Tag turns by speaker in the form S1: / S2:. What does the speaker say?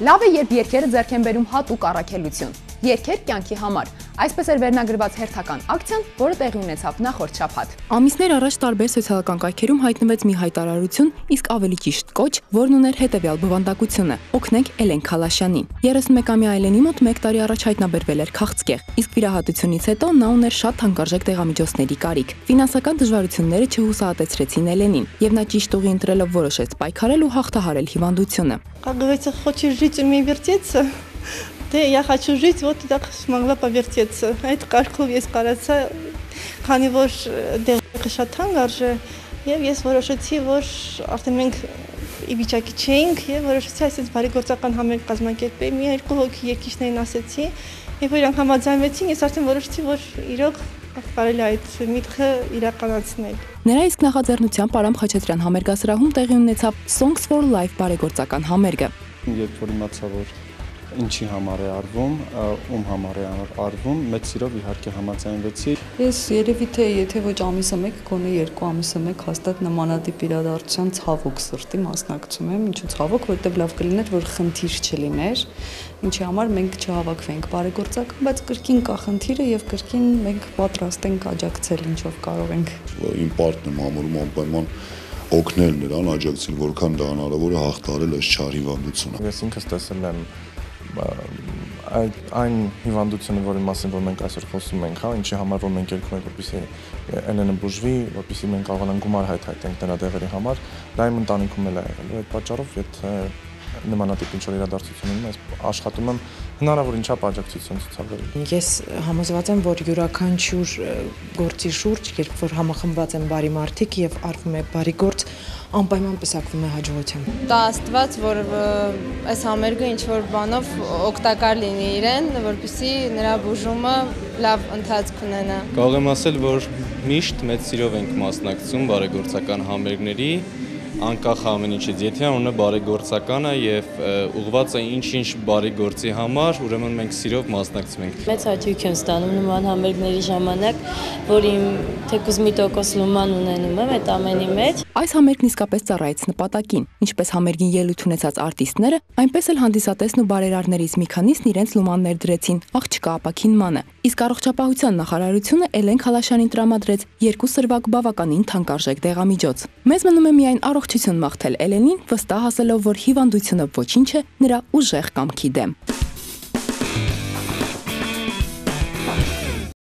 S1: Լավ է, երբ երգերը ձեռք են բերում հատուկ առաքելություն։ Երգեր կյանքի համար։ Այսպես էր վերնագրված հերթական ակցիան, որը տեղի ունեցավ նախորդ շաբաթ։ Ամիսներ առաջ տարբեր սոցիալական կայքերում հայտնվեց մի հայտարարություն, իսկ ավելի ճիշտ կոչ, որն ուներ հետևյալ բովանդակությունը՝ օգնենք Էլեն Քալաշյանին։ 31-ամյա Էլենի մոտ 1 տարի առաջ հայտնաբերվել էր քաղցկեղ, իսկ վիրահատությունից հետո նա ուներ շատ թանկարժեք դեղամիջոցների կարիք։ Ֆինանսական դժվարությունները չհուսահատեցրեցին Էլենին, եւ նա ճիշտ ուղի ընտրելով որոշեց պայքարել ու հաղթահարել հիվանդությունը։
S2: Как говорится, хочешь жить, умей вертеться. Я хочу жить, вот так смогла повертеться. Այդ կարգով ես կարացա, քանի որ դեղը շատ թանկ արժե, եւ ես որոշեցի, որ արդեն մենք ի վիճակի չէինք եւ որոշեցի այսպես բարի գործական համերգ կազմակերպեի։ Մի երկու հոգի երկիշներին ասեցի, եւ որ իրանք համաձայնվեցին, ես արդեն որոշեցի, որ իրոք կարելի է այդ միտքը իրականացնել։
S1: Նրա իսկ նախաձեռնությամբ Արամ Խաչատրյան համերգասրահում տեղի ունեցավ Songs for Life բարեգործական համերգը։
S3: Երբ որ իմացա, որ ինչի համար է արվում, ում համար է արվում, մեծ սիրով իհարկե համաձայնվեցի։
S4: Ես երևի թե եթե ոչ ամիսը մեկ, գոնե 2 ամիսը մեկ հաստատ նմանատիպ իրադարձության ցավոք սրտի մասնակցում եմ, ինչու ցավոք, որտեղ լավ կլիներ, որ խնդիր չլիներ, ինչի համար մենք չհավաքվենք բարեգործական, բայց կրկին կա խնդիրը եւ կրկին մենք պատրաստ ենք աջակցել ինչով կարող ենք։
S5: Իմ պարտն եմ համարում անպայման օգնել նրան, աջակցել, որքան դա հնարավոր է հաղթահարել այս չար հիվանդությունը։
S3: Ես ինքս տեսել եմ այն հիվանդությունը, որի մասին որ մենք այսօր խոսում ենք, հա, ինչի համար որ մենք երգում ենք, որպեսզի Էլենը բուժվի, որպեսզի մենք կարողանանք գումար հայթայթենք նրա դեղերի համար, դա իմ ընտանիքում էլ է եղել։ Այդ պատճառով, եթե նմանատիպ ինչ-որ իրադարձություն ունեմ, ես աշխատում եմ հնարավոր ինչապ աջակցություն ցուցաբերել։
S6: Ես համոզված եմ, որ յուրաքանչյուր գործի շուրջ, երբ որ համախմբված են բարի մարդիկ եւ արվում է բարի գործ, անպայման պսակվում է հաջողությամբ։
S7: Տա Աստված, որ այս համերգը ինչ-որ բանով օգտակար լինի իրեն, որպեսզի նրա բուժումը լավ ընթացք ունենա։
S8: Կարող եմ ասել, որ միշտ մեծ սիրով ենք մասնակցում բարեգործական համերգների, անկախ ամեն ինչից, եթե անունը բարեգործական է եւ ուղղված է ինչ-ինչ բարի գործի համար, ուրեմն մենք սիրով մասնակցում ենք։
S9: Մեծ հաճույք եմ ստանում նման համերգների ժամանակ, որ իմ թեկուզ մի տոկոս լուման ունենում եմ այդ ամենի մեջ։
S1: Այս համերգն իսկապես ծառայեց նպատակին, ինչպես համերգին ելույթ ունեցած արտիստները, այնպես էլ հանդիսատեսն ու բարերարներից մի քանիսն իրենց լումաններ դրեցին աղջկա ապաքինմանը։ Իսկ առողջապահության նախարարությունը Էլեն Քալաշյանին տրամադրեց 2 սրվակ բավականին թանկարժեք դեղամիջոց։ Մեզ մնում է միայն առողջություն մաղթել Էլենին, վստահ ասելով, որ հիվանդությունը ոչինչ է նրա ուժեղ կամքի դեմ։